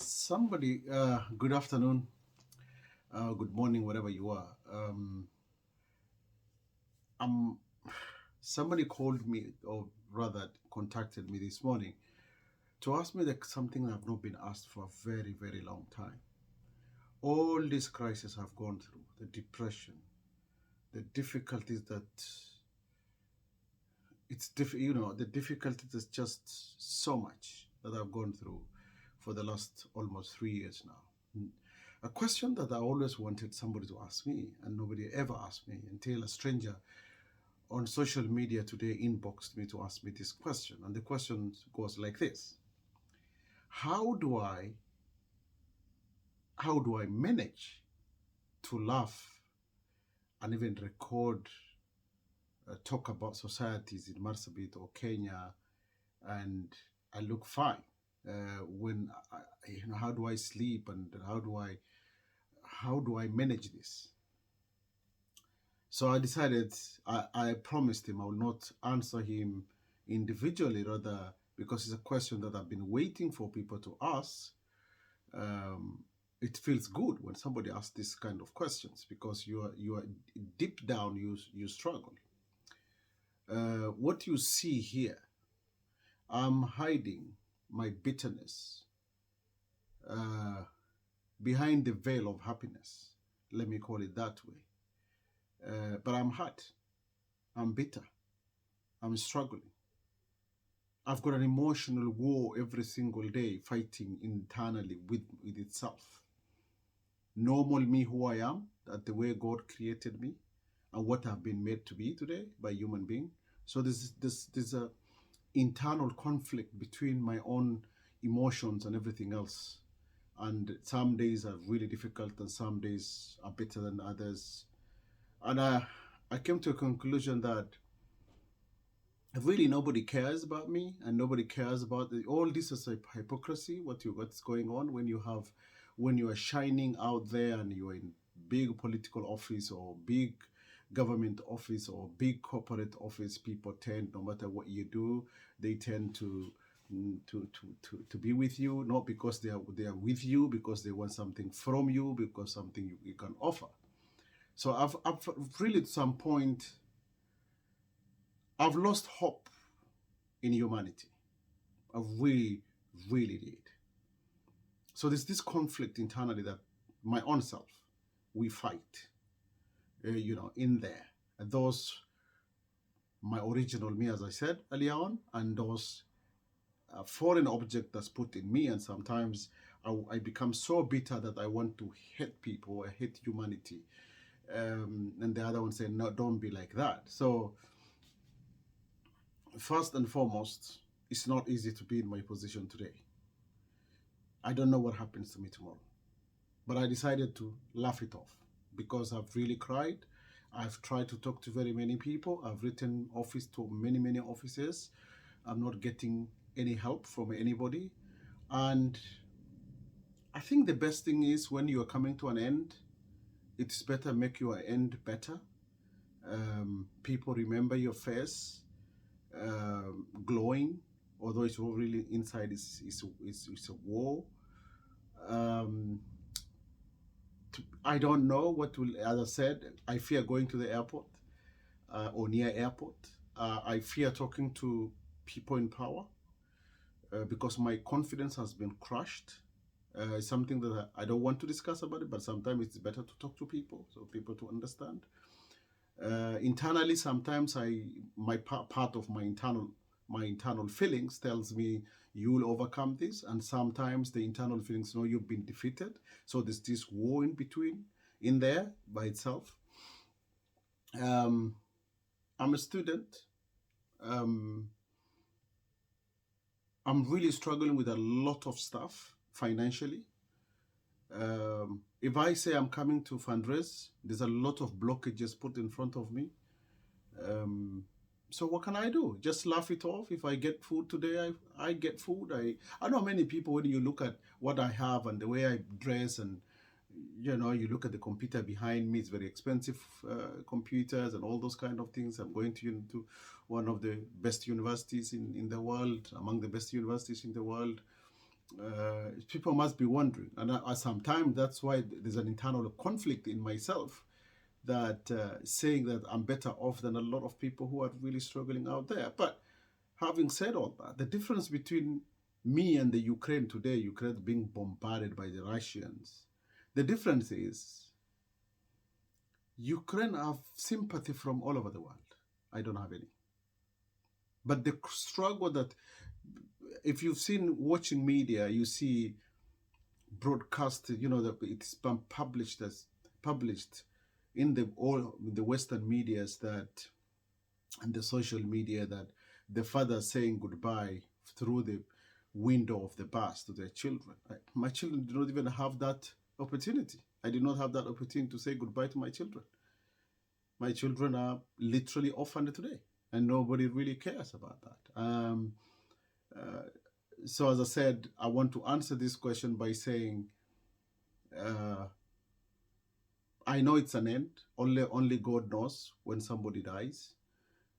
Somebody, good afternoon, good morning, wherever you are. Um, Somebody called me, or rather contacted me this morning to ask me that something I've not been asked for a very, very long time. All these crises I've gone through, the depression, the difficulties that the difficulties is just so much that I've gone through for the last almost 3 years now. A question that I always wanted somebody to ask me, and nobody ever asked me until a stranger on social media today inboxed me to ask me this question. And the question goes like this: How do I manage to laugh and even record, talk about societies in Marsabit or Kenya, and I look fine? When how do I sleep, and how do I manage this? So I decided, I promised him I will not answer him individually, rather, because it's a question that I've been waiting for people to ask. Um, it feels good when somebody asks this kind of questions because you are deep down, you struggle. What you see here, I'm hiding my bitterness uh, behind the veil of happiness. Let me call it that way. But I'm hurt. I'm bitter. I'm struggling. I've got an emotional war every single day fighting internally with itself. Normal me, who I am, that the way God created me, and what I've been made to be today by human being. So there's a internal conflict between my own emotions and everything else. And some days are really difficult, and some days are better than others. And I came to a conclusion that really nobody cares about me, and nobody cares about all this is a hypocrisy. What's going on when you are shining out there and you are in big political office or big government office or big corporate office. People tend, no matter what you do, they tend to be with you, not because they are with you because they want something from you, because something you can offer. So I've really at some point I've lost hope in humanity. I really, really did. So there's this conflict internally that my own self, we fight, in there. And those, my original me, as I said earlier on, and those foreign object that's put in me. And sometimes I become so bitter that I want to hate people, I hate humanity. And the other one saying, no, don't be like that. So first and foremost, it's not easy to be in my position today. I don't know what happens to me tomorrow. But I decided to laugh it off because I've really cried. I've tried to talk to very many people. I've written office to many, many offices. I'm not getting any help from anybody. And I think the best thing is when you are coming to an end, it's better make your end better. People remember your face glowing, although it's really inside is a war. Um, I don't know what will, as I said, I fear going to the airport or near airport. I fear talking to people in power because my confidence has been crushed. It's something that I don't want to discuss about it, but sometimes it's better to talk to people so people to understand. Internally, sometimes part of my internal feelings tells me you will overcome this, and sometimes the internal feelings know you've been defeated. So there's this war in between, in there by itself. Um, I'm a student. Um, I'm really struggling with a lot of stuff financially. If I say I'm coming to fundraise, there's a lot of blockages put in front of me. Um, so what can I do? Just laugh it off. If I get food today, I get food. I know many people, when you look at what I have and the way I dress, and you look at the computer behind me, it's very expensive computers and all those kind of things. I'm going to one of the best universities in the world, among the best universities in the world. People must be wondering, and sometimes that's why there's an internal conflict in myself, that saying that I'm better off than a lot of people who are really struggling out there. But having said all that, the difference between me and the Ukraine today, Ukraine being bombarded by the Russians, the difference is Ukraine have sympathy from all over the world. I don't have any. But the struggle that, if you've seen watching media, you see broadcasted, that it's been published in the Western medias, that, and the social media, that the father saying goodbye through the window of the bus to their children. My children do not even have that opportunity. I did not have that opportunity to say goodbye to my children. My children are literally orphaned today, and nobody really cares about that. So as I said, I want to answer this question by saying, I know it's an end. Only God knows when somebody dies.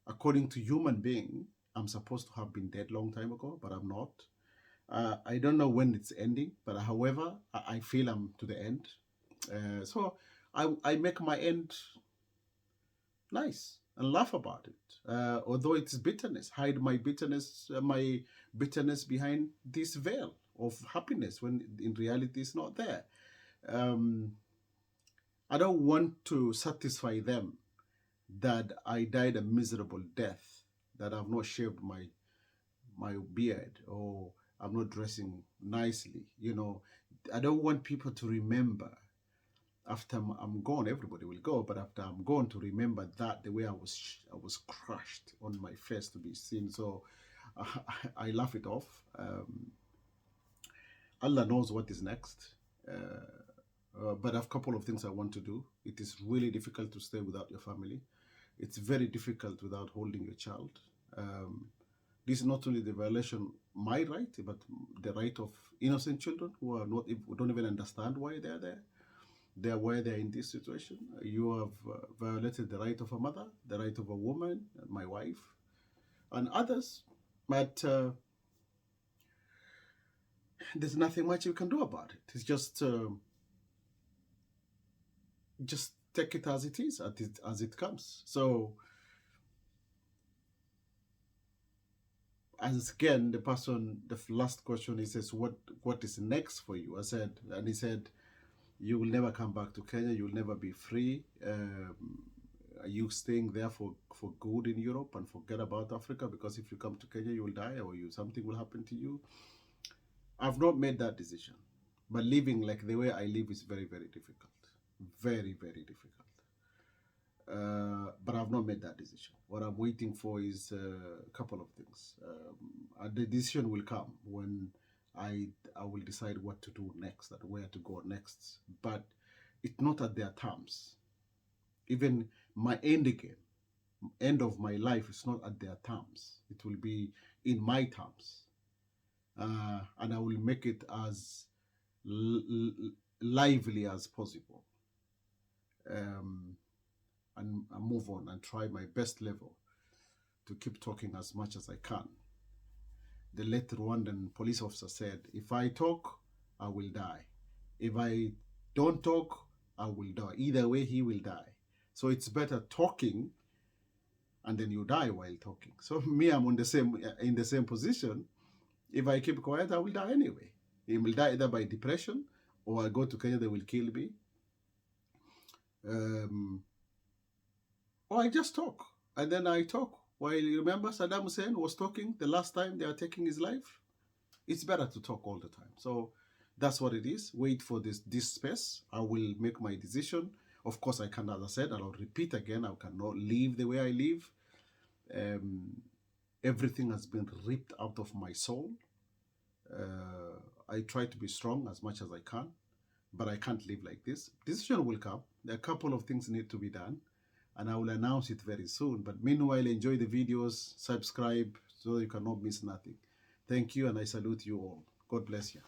According to human being, I'm supposed to have been dead long time ago, but I'm not. I don't know when it's ending, but however, I feel I'm to the end. So I make my end nice and laugh about it. Although it's bitterness, hide my bitterness behind this veil of happiness, when in reality it's not there. I don't want to satisfy them that I died a miserable death, that I've not shaved my beard, or I'm not dressing nicely. I don't want people to remember after I'm gone. Everybody will go, but after I'm gone, to remember that the way I was crushed on my face to be seen. So I laugh it off. Allah knows what is next. But I have a couple of things I want to do. It is really difficult to stay without your family. It's very difficult without holding your child. This is not only the violation my right, but the right of innocent children who don't even understand why they're there. They're why they're in this situation. You have violated the right of a mother, the right of a woman, my wife, and others. But there's nothing much you can do about it. It's just take it as it is, as it comes. So, as again, the last question, he says, what is next for you? He said, you will never come back to Kenya. You will never be free. Are you staying there for good in Europe and forget about Africa? Because if you come to Kenya, you will die, or something will happen to you. I've not made that decision. But living like the way I live is very, very difficult. Very, very difficult. But I've not made that decision. What I'm waiting for is a couple of things. The decision will come when I will decide what to do next, and where to go next. But it's not at their terms. Even my end of my life is not at their terms. It will be in my terms. And I will make it as lively as possible. And move on and try my best level to keep talking as much as I can. The late Rwandan police officer said, if I talk, I will die. If I don't talk, I will die. Either way, he will die. So it's better talking, and then you die while talking. So me, I'm in the same position. If I keep quiet, I will die anyway. He will die either by depression, or I go to Kenya, they will kill me. Or I just talk, and then I talk. While you remember Saddam Hussein was talking the last time they are taking his life? It's better to talk all the time. So that's what it is. Wait for this space. I will make my decision. Of course, I can, as I said, I'll repeat again, I cannot live the way I live. Everything has been ripped out of my soul. I try to be strong as much as I can, but I can't live like this. Decision will come. There are a couple of things need to be done, and I will announce it very soon. But meanwhile, enjoy the videos, subscribe so you cannot miss nothing. Thank you, and I salute you all. God bless you.